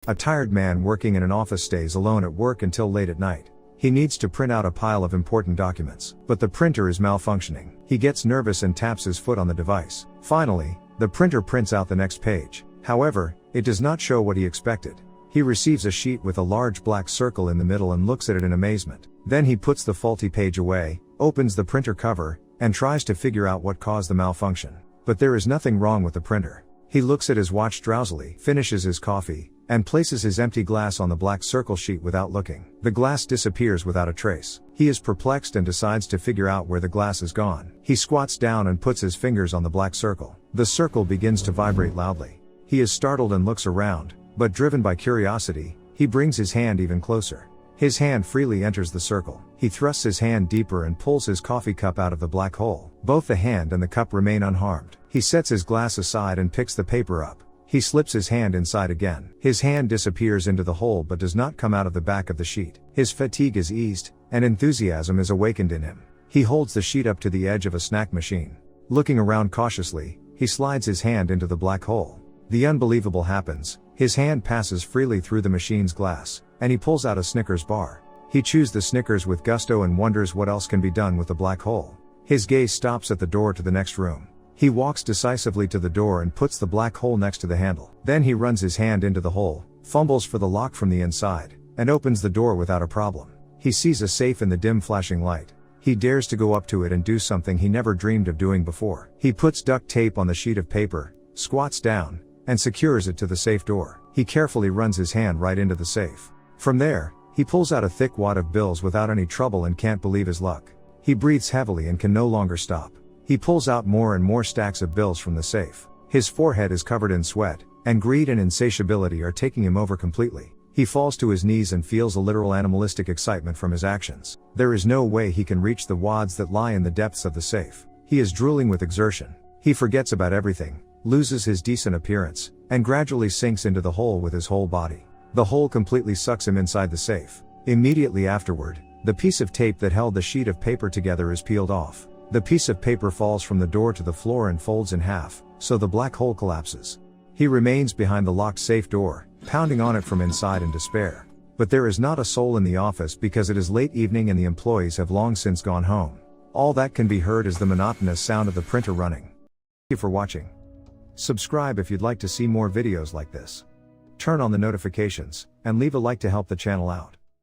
A tired man working in an office stays alone at work until late at night. He needs to print out a pile of important documents, but the printer is malfunctioning. He gets nervous and taps his foot on the device. Finally, the printer prints out the next page. However, it does not show what he expected. He receives a sheet with a large black circle in the middle and looks at it in amazement. Then he puts the faulty page away, opens the printer cover, and tries to figure out what caused the malfunction. But there is nothing wrong with the printer. He looks at his watch drowsily, finishes his coffee, and places his empty glass on the black circle sheet without looking. The glass disappears without a trace. He is perplexed and decides to figure out where the glass is gone. He squats down and puts his fingers on the black circle. The circle begins to vibrate loudly. He is startled and looks around, but driven by curiosity, he brings his hand even closer. His hand freely enters the circle. He thrusts his hand deeper and pulls his coffee cup out of the black hole. Both the hand and the cup remain unharmed. He sets his glass aside and picks the paper up. He slips his hand inside again. His hand disappears into the hole but does not come out of the back of the sheet. His fatigue is eased, and enthusiasm is awakened in him. He holds the sheet up to the edge of a snack machine. Looking around cautiously, he slides his hand into the black hole. The unbelievable happens. His hand passes freely through the machine's glass, and he pulls out a Snickers bar. He chews the Snickers with gusto and wonders what else can be done with the black hole. His gaze stops at the door to the next room. He walks decisively to the door and puts the black hole next to the handle. Then he runs his hand into the hole, fumbles for the lock from the inside, and opens the door without a problem. He sees a safe in the dim flashing light. He dares to go up to it and do something he never dreamed of doing before. He puts duct tape on the sheet of paper, squats down, and secures it to the safe door. He carefully runs his hand right into the safe. From there, he pulls out a thick wad of bills without any trouble and can't believe his luck. He breathes heavily and can no longer stop. He pulls out more and more stacks of bills from the safe. His forehead is covered in sweat, and greed and insatiability are taking him over completely. He falls to his knees and feels a literal animalistic excitement from his actions. There is no way he can reach the wads that lie in the depths of the safe. He is drooling with exertion. He forgets about everything, loses his decent appearance, and gradually sinks into the hole with his whole body. The hole completely sucks him inside the safe. Immediately afterward, the piece of tape that held the sheet of paper together is peeled off. The piece of paper falls from the door to the floor and folds in half, so the black hole collapses. He remains behind the locked safe door, pounding on it from inside in despair. But there is not a soul in the office because it is late evening and the employees have long since gone home. All that can be heard is the monotonous sound of the printer running. Thank you for watching. Subscribe if you'd like to see more videos like this. Turn on the notifications, and leave a like to help the channel out.